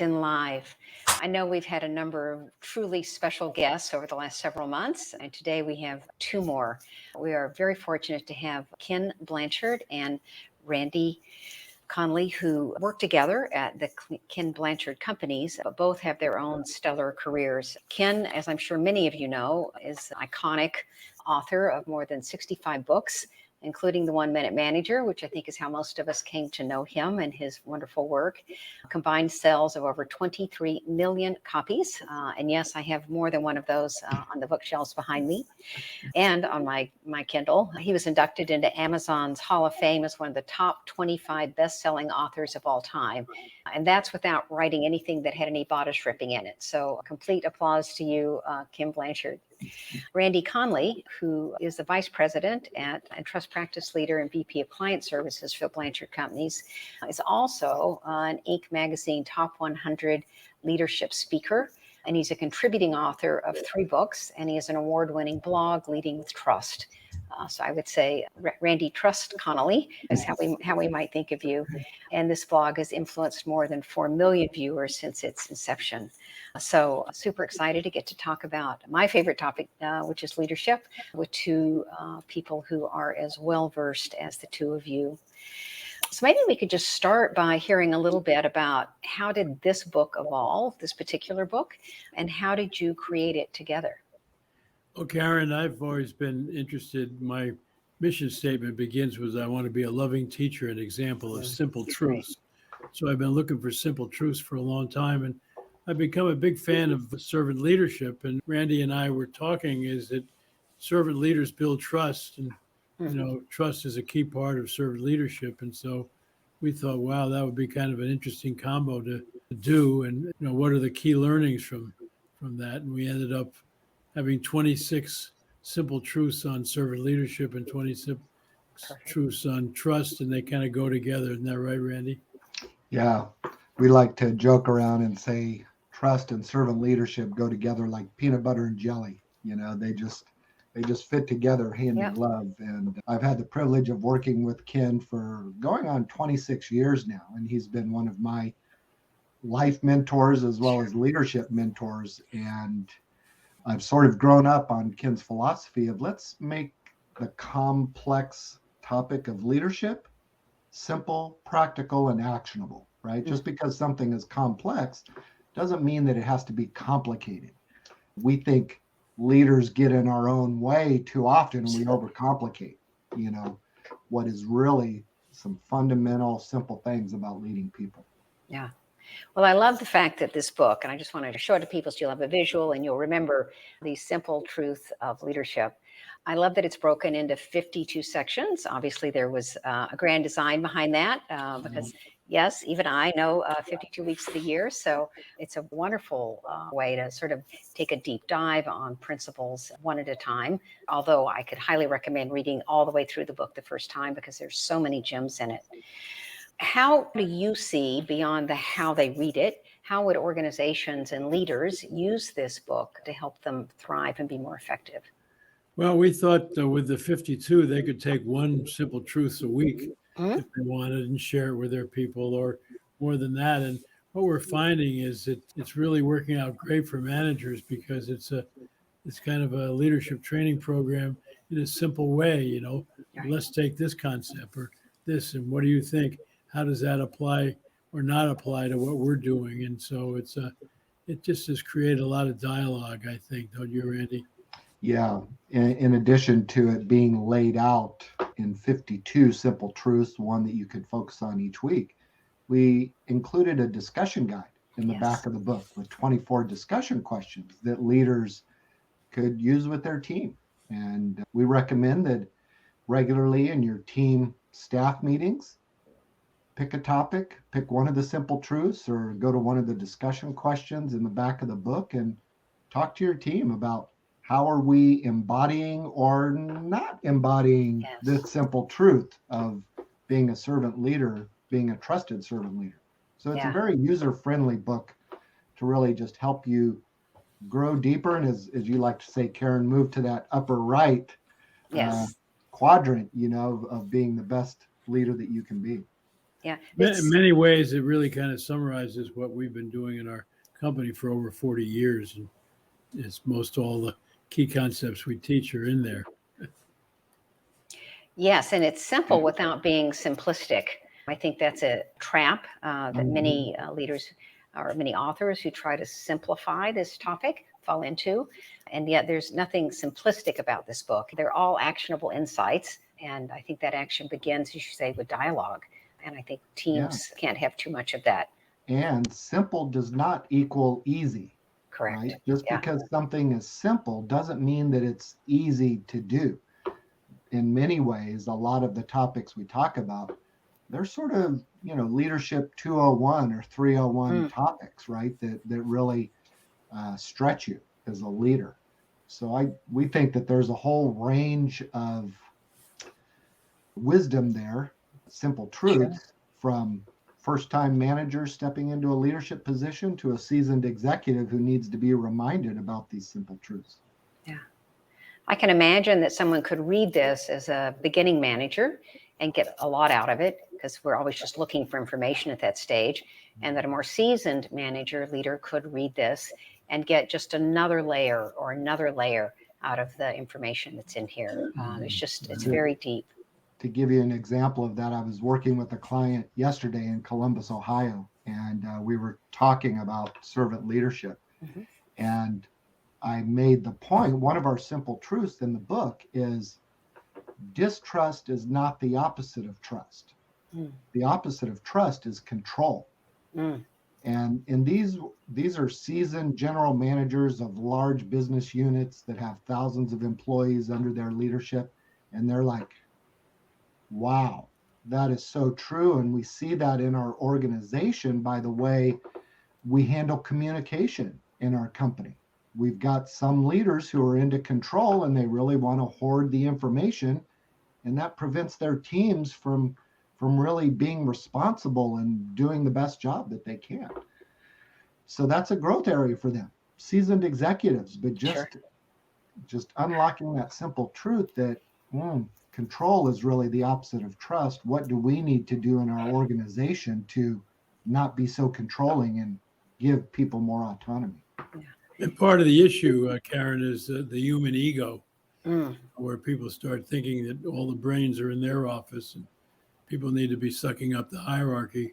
LinkedIn Live. I know we've had a number of truly special guests over the last several months, and today we have two more. We are very fortunate to have Ken Blanchard and Randy Conley, who work together at the Ken Blanchard companies, but both have their own stellar careers. Ken, as I'm sure many of you know, is an iconic author of more than 65 books, including The 1 Minute Manager, which I think is how most of us came to know him and his wonderful work. Combined sales of over 23 million copies. And yes, I have more than one of those on the bookshelves behind me and on my Kindle. He was inducted into Amazon's Hall of Fame as one of the top 25 best-selling authors of all time. And that's without writing anything that had any bodice ripping in it. So a complete applause to you, Kim Blanchard. Randy Conley, who is the Vice President and Trust Practice Leader and VP of Client Services for the Blanchard Companies, is also an Inc. Magazine Top 100 leadership speaker. And he's a contributing author of 3 books, and he has an award-winning blog, Leading with Trust. So I would say Randy Trust Conley is how we might think of you. And this blog has influenced more than 4 million viewers since its inception. So super excited to get to talk about my favorite topic, which is leadership, with two people who are as well-versed as the two of you. So maybe we could just start by hearing a little bit about how did this book evolve, this particular book, and how did you create it together? Well, Karen, I've always been interested. My mission statement begins with, I want to be a loving teacher and example of simple truths. So I've been looking for simple truths for a long time, and I've become a big fan of servant leadership. And Randy and I were talking is that servant leaders build trust, and trust is a key part of servant leadership. And so we thought, wow, that would be kind of an interesting combo to do. And what are the key learnings from that? And we ended up having 26 simple truths on servant leadership and 26 truths on trust, and they kind of go together. Isn't that right, Randy? Yeah, we like to joke around and say trust and servant leadership go together like peanut butter and jelly. They just fit together hand in glove. And I've had the privilege of working with Ken for going on 26 years now, and he's been one of my life mentors as well as leadership mentors. And I've sort of grown up on Ken's philosophy of let's make the complex topic of leadership simple, practical, and actionable, right? Just because something is complex doesn't mean that it has to be complicated. We think leaders get in our own way too often and we overcomplicate, what is really some fundamental, simple things about leading people. Yeah. Well, I love the fact that this book, and I just wanted to show it to people so you'll have a visual and you'll remember the simple truth of leadership. I love that it's broken into 52 sections. Obviously, there was a grand design behind that because, yes, even I know 52 weeks of the year. So it's a wonderful way to sort of take a deep dive on principles one at a time. Although I could highly recommend reading all the way through the book the first time because there's so many gems in it. How do you see, beyond how they read it, how would organizations and leaders use this book to help them thrive and be more effective? Well, we thought with the 52, they could take one simple truth a week if they wanted and share it with their people, or more than that. And what we're finding is that it's really working out great for managers because it's kind of a leadership training program in a simple way. Let's take this concept or this, and what do you think? How does that apply or not apply to what we're doing? And so it just has created a lot of dialogue, I think, don't you, Randy? Yeah. In addition to it being laid out in 52 simple truths, one that you could focus on each week, we included a discussion guide in the back of the book with 24 discussion questions that leaders could use with their team. And we recommend that regularly in your team staff meetings, pick a topic, pick one of the simple truths, or go to one of the discussion questions in the back of the book and talk to your team about how are we embodying or not embodying this simple truth of being a servant leader, being a trusted servant leader. So it's a very user-friendly book to really just help you grow deeper. And as you like to say, Karen, move to that upper right quadrant, of being the best leader that you can be. Yeah. In many ways, it really kind of summarizes what we've been doing in our company for over 40 years. And it's most all the key concepts we teach are in there. Yes, and it's simple without being simplistic. I think that's a trap that many leaders or many authors who try to simplify this topic fall into. And yet there's nothing simplistic about this book. They're all actionable insights. And I think that action begins, as you say, with dialogue. And I think teams can't have too much of that. And simple does not equal easy. Correct. Right? Just because something is simple doesn't mean that it's easy to do. In many ways, a lot of the topics we talk about, they're sort of, leadership 201 or 301 topics, right? That really stretch you as a leader. So we think that there's a whole range of wisdom there, simple truths, from first-time managers stepping into a leadership position to a seasoned executive who needs to be reminded about these simple truths. Yeah. I can imagine that someone could read this as a beginning manager and get a lot out of it, because we're always just looking for information at that stage, and that a more seasoned manager leader could read this and get just another layer out of the information that's in here. It's very deep. To give you an example of that, I was working with a client yesterday in Columbus, Ohio, and we were talking about servant leadership. And I made the point, one of our simple truths in the book is distrust is not the opposite of trust. The opposite of trust is control. And these are seasoned general managers of large business units that have thousands of employees under their leadership. And they're like, wow, that is so true. And we see that in our organization by the way we handle communication in our company. We've got some leaders who are into control and they really want to hoard the information, and that prevents their teams from really being responsible and doing the best job that they can. So that's a growth area for them, seasoned executives, but just unlocking that simple truth that control is really the opposite of trust. What do we need to do in our organization to not be so controlling and give people more autonomy? And part of the issue, Karen, is the human ego, where people start thinking that all the brains are in their office and people need to be sucking up the hierarchy.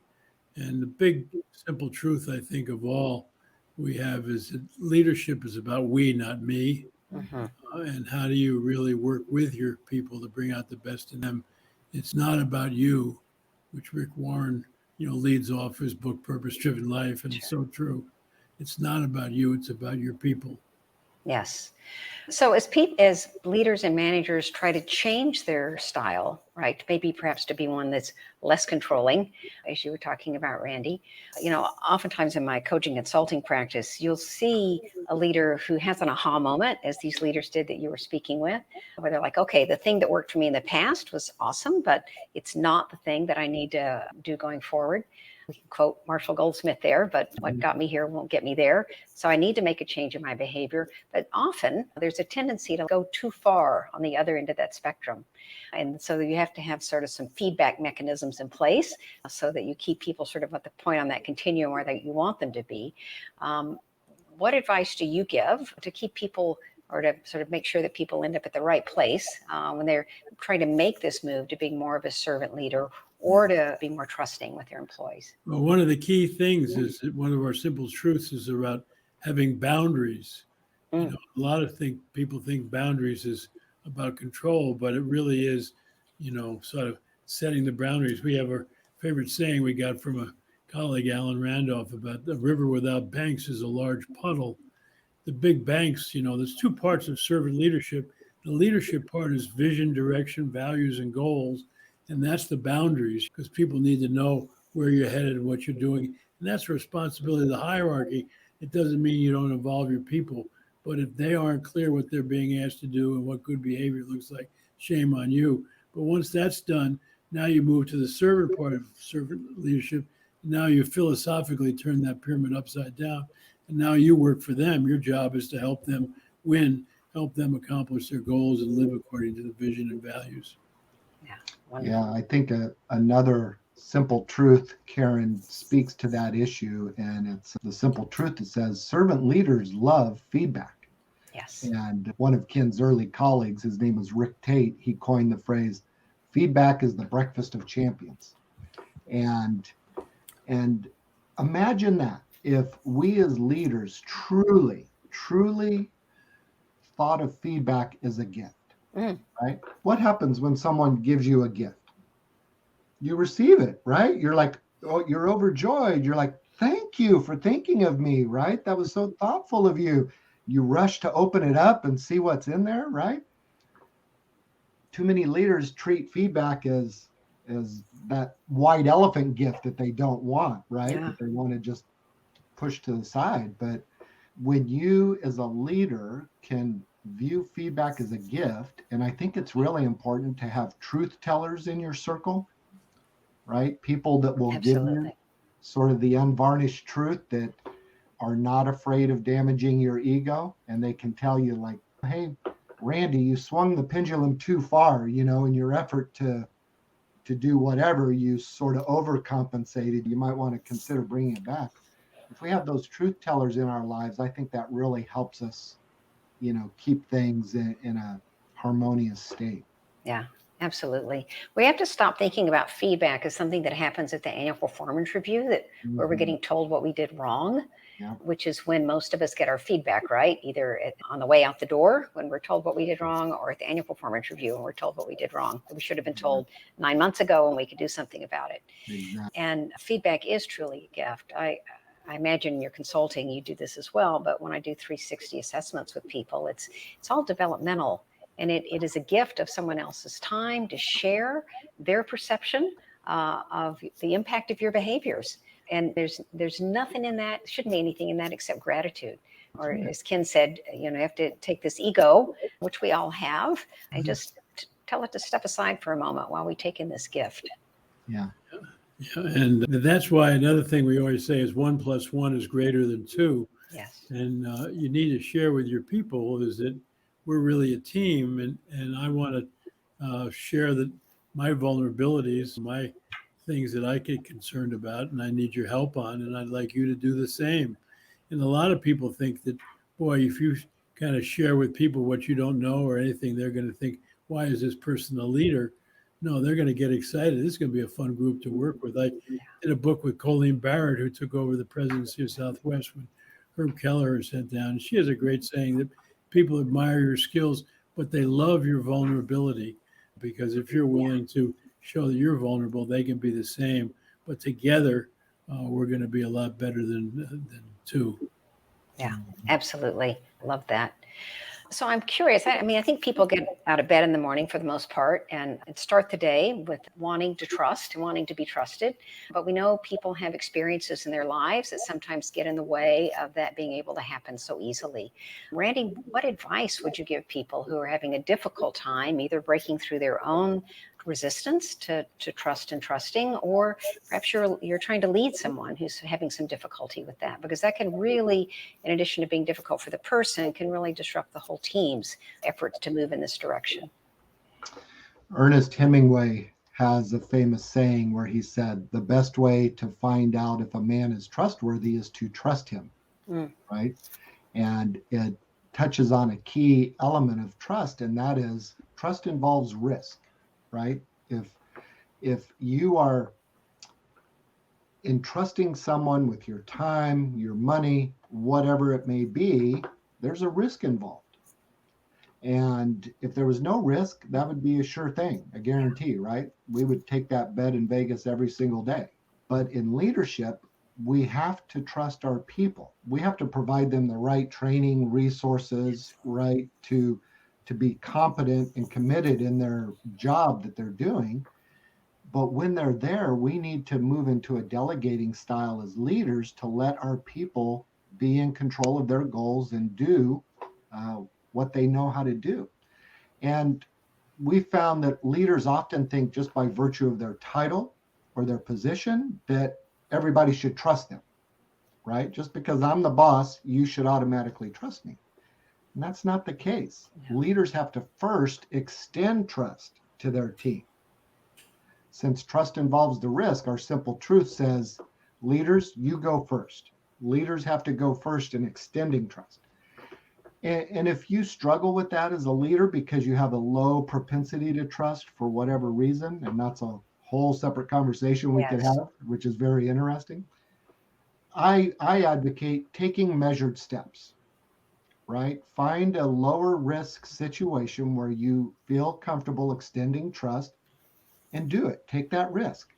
And the big, simple truth, I think, of all we have is that leadership is about we, not me. And how do you really work with your people to bring out the best in them? It's not about you, which Rick Warren, leads off his book, Purpose Driven Life. And it's so true. It's not about you, it's about your people. Yes. So as leaders and managers try to change their style, right, maybe perhaps to be one that's less controlling, as you were talking about, Randy, oftentimes in my coaching consulting practice, you'll see a leader who has an aha moment, as these leaders did that you were speaking with, where they're like, okay, the thing that worked for me in the past was awesome, but it's not the thing that I need to do going forward. We can quote Marshall Goldsmith there, but what got me here won't get me there. So I need to make a change in my behavior. But often there's a tendency to go too far on the other end of that spectrum. And so you have to have sort of some feedback mechanisms in place so that you keep people sort of at the point on that continuum where you want them to be. What advice do you give to keep people, or to sort of make sure that people end up at the right place when they're trying to make this move to being more of a servant leader or to be more trusting with their employees? Well, one of the key things is that one of our simple truths is about having boundaries. A lot of people think boundaries is about control, but it really is, sort of setting the boundaries. We have our favorite saying we got from a colleague, Alan Randolph, about the river without banks is a large puddle. The big banks, there's two parts of servant leadership. The leadership part is vision, direction, values, and goals. And that's the boundaries, because people need to know where you're headed and what you're doing. And that's the responsibility of the hierarchy. It doesn't mean you don't involve your people, but if they aren't clear what they're being asked to do and what good behavior looks like, shame on you. But once that's done, now you move to the servant part of servant leadership. Now you philosophically turn that pyramid upside down. And now you work for them. Your job is to help them win, help them accomplish their goals and live according to the vision and values. Yeah, I think another Simple Truth, Karen, speaks to that issue. And it's the simple truth that says servant leaders love feedback. Yes. And one of Ken's early colleagues, his name was Rick Tate, he coined the phrase, feedback is the breakfast of champions. And imagine that if we as leaders truly thought of feedback as a gift, right? What happens when someone gives you a gift? You receive it, right? You're like, oh, you're overjoyed. You're like, thank you for thinking of me, right? That was so thoughtful of you. You rush to open it up and see what's in there, right? Too many leaders treat feedback as that white elephant gift that they don't want, right? Yeah. That they want to just push to the side. But when you as a leader can view feedback as a gift, and I think it's really important to have truth tellers in your circle, right? People that will give you sort of the unvarnished truth, that are not afraid of damaging your ego, and they can tell you like, hey, Randy, you swung the pendulum too far, in your effort to do whatever, you sort of overcompensated. You might want to consider bringing it back. If we have those truth tellers in our lives, I think that really helps us, keep things in a harmonious state. Yeah, absolutely. We have to stop thinking about feedback as something that happens at the annual performance review, where we're getting told what we did wrong, which is when most of us get our feedback, right? Either on the way out the door when we're told what we did wrong, or at the annual performance review when we're told what we did wrong. We should have been told 9 months ago and we could do something about it. Exactly. And feedback is truly a gift. I imagine in your consulting, you do this as well, but when I do 360 assessments with people, it's all developmental. And it is a gift of someone else's time to share their perception of the impact of your behaviors. And there's nothing in that, shouldn't be anything in that except gratitude. Or as Ken said, you have to take this ego, which we all have, and just tell it to step aside for a moment while we take in this gift. Yeah. Yeah, and that's why another thing we always say is 1 + 1 is greater than 2. Yes. And you need to share with your people is that we're really a team, and I want to share that my vulnerabilities, my things that I get concerned about, and I need your help on, and I'd like you to do the same. And a lot of people think that, boy, if you kind of share with people what you don't know or anything, they're going to think, why is this person a leader? No, they're going to get excited. This is going to be a fun group to work with. I did a book with Colleen Barrett, who took over the presidency of Southwest when Herb Keller was sent down. And she has a great saying that people admire your skills, but they love your vulnerability, because if you're willing to show that you're vulnerable, they can be the same. But together, we're going to be a lot better than two. Yeah, absolutely. Love that. So I'm curious. I think people get out of bed in the morning for the most part and start the day with wanting to trust and wanting to be trusted. But we know people have experiences in their lives that sometimes get in the way of that being able to happen so easily. Randy, what advice would you give people who are having a difficult time either breaking through their own resistance to trust and trusting, or perhaps you're trying to lead someone who's having some difficulty with that? Because that can really, in addition to being difficult for the person, can really disrupt the whole team's efforts to move in this direction. Ernest Hemingway has a famous saying where he said, the best way to find out if a man is trustworthy is to trust him, right? And it touches on a key element of trust, and that is trust involves risk, right? If you are entrusting someone with your time, your money, whatever it may be, there's a risk involved. And if there was no risk, that would be a sure thing, a guarantee, right? We would take that bet in Vegas every single day. But in leadership, we have to trust our people. We have to provide them the right training, resources, right, to be competent and committed in their job that they're doing. But when they're there, we need to move into a delegating style as leaders to let our people be in control of their goals and do what they know how to do. And we found that leaders often think just by virtue of their title or their position that everybody should trust them, right? Just because I'm the boss, you should automatically trust me. And that's not the case. Leaders have to first extend trust to their team. since trust involves the risk, our simple truth says, leaders, you go first. Leaders have to go first in extending trust. And if you struggle with that as a leader because you have a low propensity to trust for whatever reason, and that's a whole separate conversation we could Yes. have, which is very interesting. I advocate taking measured steps, right? Find a lower risk situation where you feel comfortable extending trust and do it. Take that risk.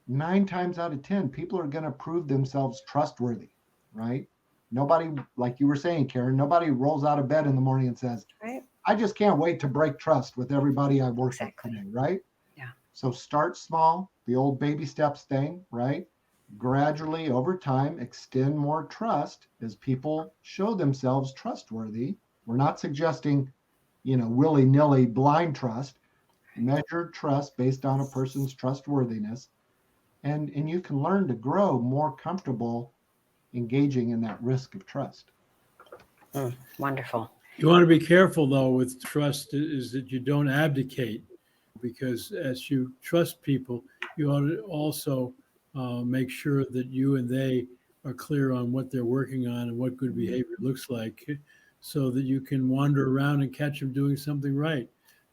9 times out of 10, people are going to prove themselves trustworthy, right? Nobody, like you were saying, Karen, nobody rolls out of bed in the morning and says, Right. I just can't wait to break trust with everybody I work with today, right? Yeah. So start small, the old baby steps thing, right? Gradually over time, extend more trust as people show themselves trustworthy. We're not suggesting, willy-nilly blind trust, measured trust based on a person's trustworthiness. And you can learn to grow more comfortable engaging in that risk of trust. Wonderful. You want to be careful, though, with trust is that you don't abdicate, because as you trust people, you ought to also make sure that you and they are clear on what they're working on and what good behavior looks like, so that you can wander around and catch them doing something right.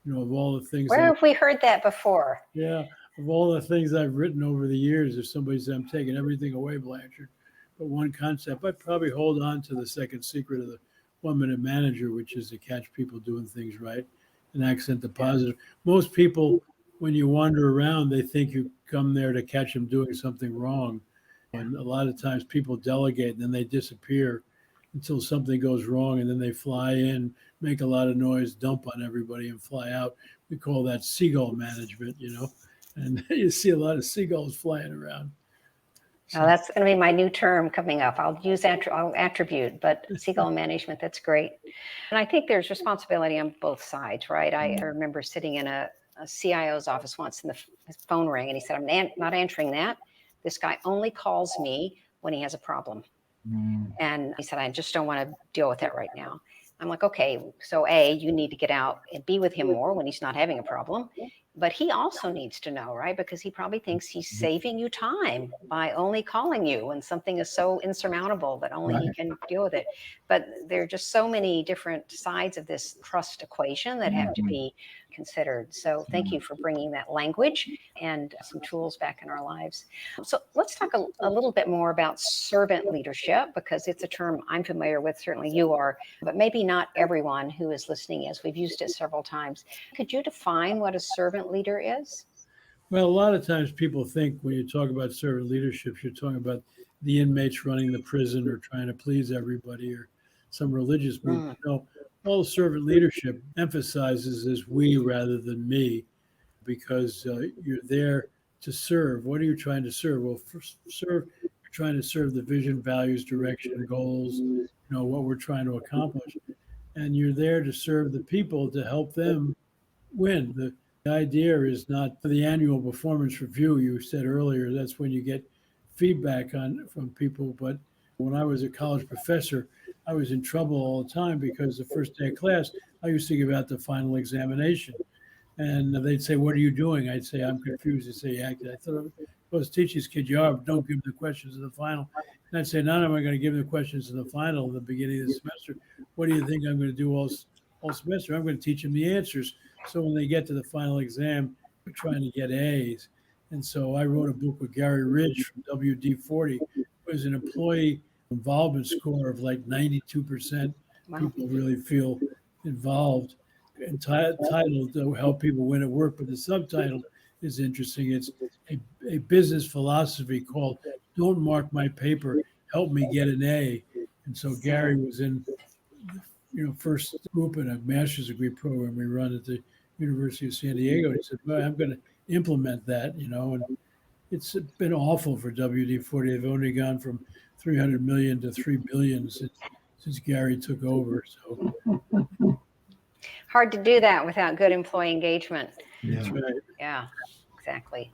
Of all the things. Where have we heard that before? Yeah, of all the things I've written over the years, if somebody says I'm taking everything away, Blanchard, but one concept, I'd probably hold on to the second secret of the 1-minute manager, which is to catch people doing things right and accent the positive. Most people, when you wander around, they think you come there to catch them doing something wrong. And a lot of times people delegate and then they disappear until something goes wrong, and then they fly in, make a lot of noise, dump on everybody, and fly out. We call that seagull management, and you see a lot of seagulls flying around. Now, that's going to be my new term coming up. I'll use attribute, but seagull management, that's great. And I think there's responsibility on both sides, right? I remember sitting in a CIO's office once, and his phone rang, and he said, I'm not answering that. This guy only calls me when he has a problem. And he said, I just don't want to deal with that right now. I'm like, okay, so A, you need to get out and be with him more when he's not having a problem. But he also needs to know, right? Because he probably thinks he's saving you time by only calling you when something is so insurmountable that only he can deal with it. But there are just so many different sides of this trust equation that have to be considered. So thank you for bringing that language and some tools back in our lives. So let's talk a little bit more about servant leadership, because it's a term I'm familiar with, certainly you are, but maybe not everyone who is listening is. We've used it several times. Could you define what a servant leader is? Well, a lot of times people think when you talk about servant leadership, you're talking about the inmates running the prison or trying to please everybody or some religious movement. No, all servant leadership emphasizes is we rather than me, because you're there to serve. What are you trying to serve? Well, you're trying to serve the vision, values, direction, goals, what we're trying to accomplish. And you're there to serve the people, to help them win. The idea is not for the annual performance review. You said earlier, that's when you get feedback from people. But when I was a college professor, I was in trouble all the time, because the first day of class, I used to give out the final examination. And they'd say, what are you doing? I'd say, I'm confused. They'd say, yeah, I thought I was teaching this kid, you are, but don't give them the questions in the final. And I'd say, not only am I going to give them the questions in the final in the beginning of the semester, what do you think I'm going to do all semester? I'm going to teach them the answers. So when they get to the final exam, we're trying to get A's. And so I wrote a book with Gary Ridge from WD-40. It was an employee involvement score of like 92%. Wow. People really feel involved. Entitled to help people win at work, but the subtitle is interesting. It's a business philosophy called "Don't Mark My Paper, Help Me Get an A." And so Gary was in, first group in a master's degree program we run at the University of San Diego. He said, "Well, I'm going to implement that," and it's been awful for WD-40. They've only gone from 300 million to 3 billion since Gary took over. So. Hard to do that without good employee engagement. That's right. Yeah, exactly.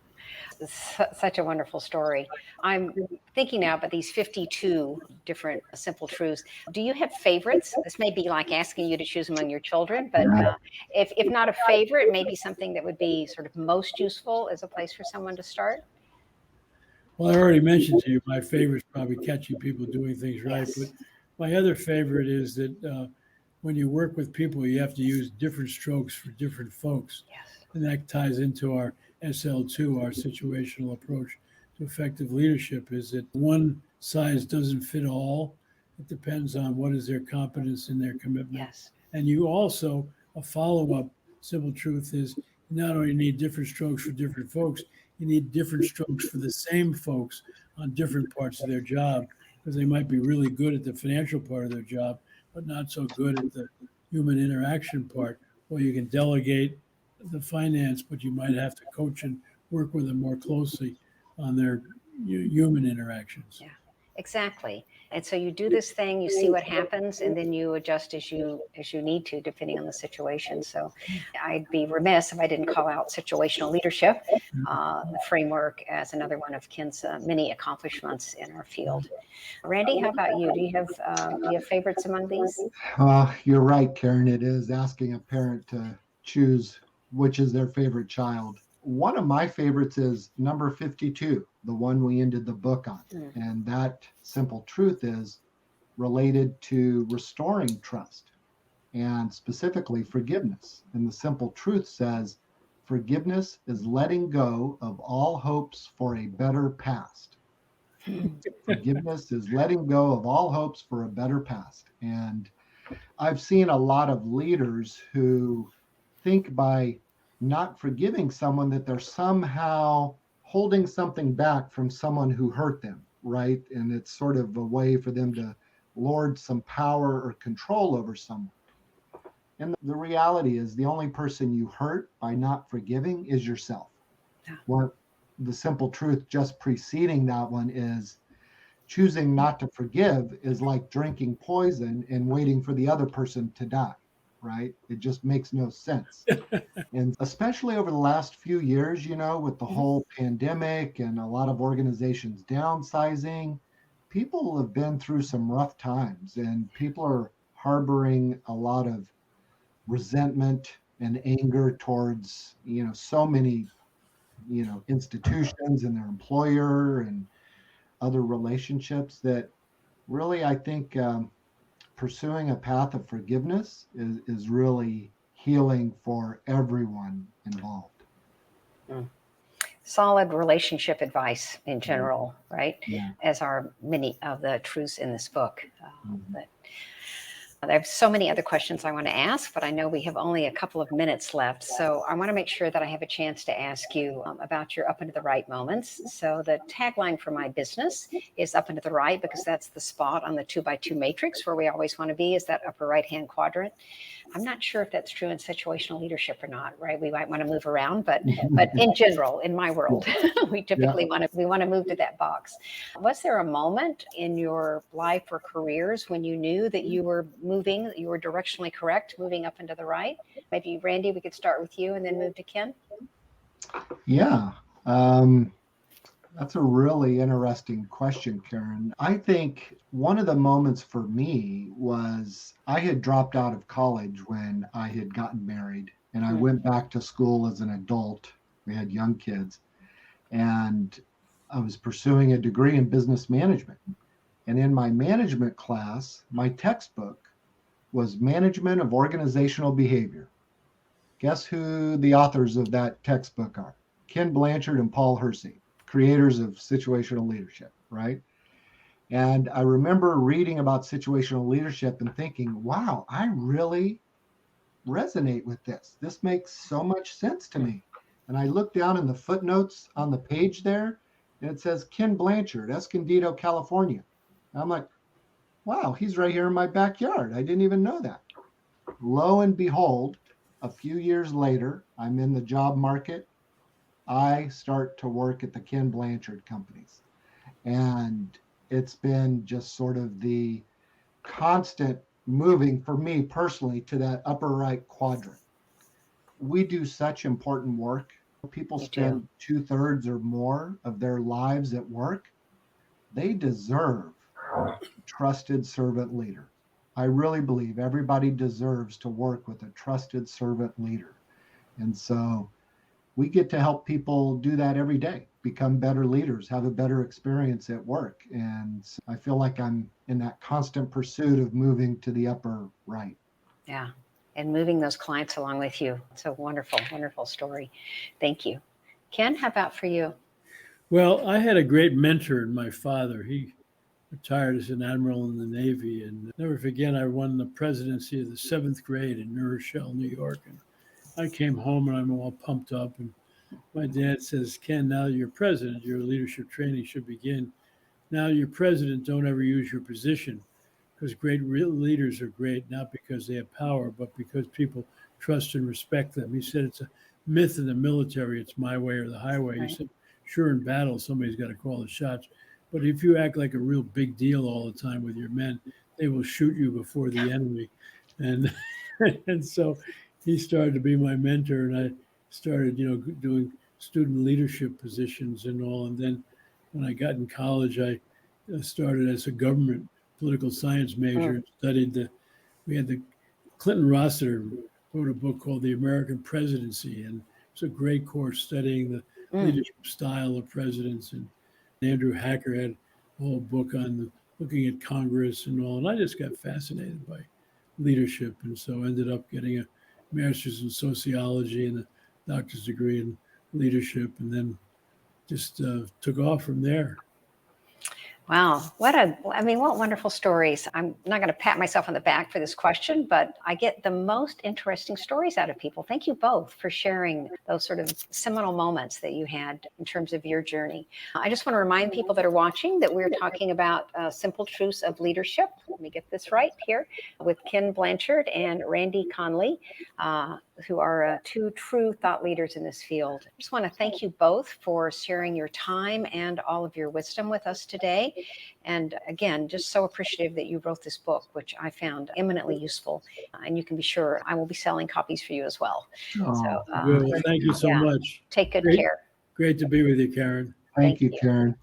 such a wonderful story. I'm thinking now about these 52 different simple truths. Do you have favorites? This may be like asking you to choose among your children, but if not a favorite, maybe something that would be sort of most useful as a place for someone to start. Well, I already mentioned to you my favorite is probably catching people doing things right. Yes. But my other favorite is that when you work with people, you have to use different strokes for different folks. Yes. And that ties into our SL2, our situational approach to effective leadership, is that one size doesn't fit all. It depends on what is their competence and their commitment. Yes. And you also, a follow-up simple truth is you not only need different strokes for different folks, you need different strokes for the same folks on different parts of their job, because they might be really good at the financial part of their job, but not so good at the human interaction part. Well, you can delegate the finance, but you might have to coach and work with them more closely on their human interactions. Yeah, exactly. And so you do this thing, you see what happens, and then you adjust as you need to, depending on the situation. So I'd be remiss if I didn't call out situational leadership, the framework, as another one of Ken's many accomplishments in our field. Randy, how about you? Do you have favorites among these? You're right, Karen. It is asking a parent to choose which is their favorite child. One of my favorites is number 52, the one we ended the book on. And that simple truth is related to restoring trust and specifically forgiveness. And the simple truth says, forgiveness is letting go of all hopes for a better past. Forgiveness is letting go of all hopes for a better past. And I've seen a lot of leaders who think by not forgiving someone that they're somehow holding something back from someone who hurt them, right? And it's sort of a way for them to lord some power or control over someone. And the reality is the only person you hurt by not forgiving is yourself. Yeah. Well, the simple truth just preceding that one is choosing not to forgive is like drinking poison and waiting for the other person to die, right? It just makes no sense. And especially over the last few years, with the whole pandemic and a lot of organizations downsizing, people have been through some rough times and people are harboring a lot of resentment and anger towards, so many, institutions and their employer and other relationships that really, I think, pursuing a path of forgiveness is really healing for everyone involved. Solid relationship advice in general, right? Yeah. As are many of the truths in this book. But I have so many other questions I want to ask, but I know we have only a couple of minutes left. So I want to make sure that I have a chance to ask you about your up and to the right moments. So the tagline for my business is up and to the right, because that's the spot on the 2x2 matrix where we always want to be, is that upper right-hand quadrant. I'm not sure if that's true in situational leadership or not, right? We might want to move around, but in general, in my world, we typically want to move to that box. Was there a moment in your life or careers when you knew that you were moving, that you were directionally correct, moving up and to the right? Maybe Randy, we could start with you and then move to Ken. Yeah. That's a really interesting question, Karen. I think one of the moments for me was I had dropped out of college when I had gotten married, and I went back to school as an adult. We had young kids, and I was pursuing a degree in business management. And in my management class, my textbook was Management of Organizational Behavior. Guess who the authors of that textbook are? Ken Blanchard and Paul Hersey, creators of situational leadership, right? And I remember reading about situational leadership and thinking, wow, I really resonate with this. This makes so much sense to me. And I looked down in the footnotes on the page there, and it says Ken Blanchard, Escondido, California. And I'm like, wow, he's right here in my backyard. I didn't even know that. Lo and behold, a few years later, I'm in the job market. I start to work at the Ken Blanchard companies. And it's been just sort of the constant moving for me personally to that upper right quadrant. We do such important work People You spend 2/3 or more of their lives at work. They deserve a trusted servant leader. I really believe everybody deserves to work with a trusted servant leader. And so we get to help people do that every day, become better leaders, have a better experience at work. And I feel like I'm in that constant pursuit of moving to the upper right. Yeah. And moving those clients along with you. It's a wonderful, wonderful story. Thank you. Ken, how about for you? Well, I had a great mentor in my father. He retired as an admiral in the Navy, and never forget, I won the presidency of the 7th grade in New Rochelle, New York. And I came home and I'm all pumped up. And my dad says, Ken, now that you're president, your leadership training should begin. Now you're president, don't ever use your position, because great real leaders are great, not because they have power, but because people trust and respect them. He said it's a myth in the military, it's my way or the highway. Right. He said, sure, in battle, somebody's got to call the shots. But if you act like a real big deal all the time with your men, they will shoot you before the enemy. And and so he started to be my mentor, and I started, doing student leadership positions and all. And then when I got in college, I started as a government political science major and studied we had the Clinton Rossiter wrote a book called The American Presidency, and it's a great course studying the leadership style of presidents. And Andrew Hacker had a whole book on looking at Congress and all, and I just got fascinated by leadership, and so ended up getting a master's in sociology and a doctor's degree in leadership, and then just took off from there. Wow. What wonderful stories. I'm not going to pat myself on the back for this question, but I get the most interesting stories out of people. Thank you both for sharing those sort of seminal moments that you had in terms of your journey. I just want to remind people that are watching that we're talking about simple truths of leadership. Let me get this right here with Ken Blanchard and Randy Conley, who are two true thought leaders in this field. I just want to thank you both for sharing your time and all of your wisdom with us today. And again, just so appreciative that you wrote this book, which I found eminently useful. And you can be sure I will be selling copies for you as well. Good. Well, thank you so much. Take good care. Great to be with you, Karen. Thank you, Karen.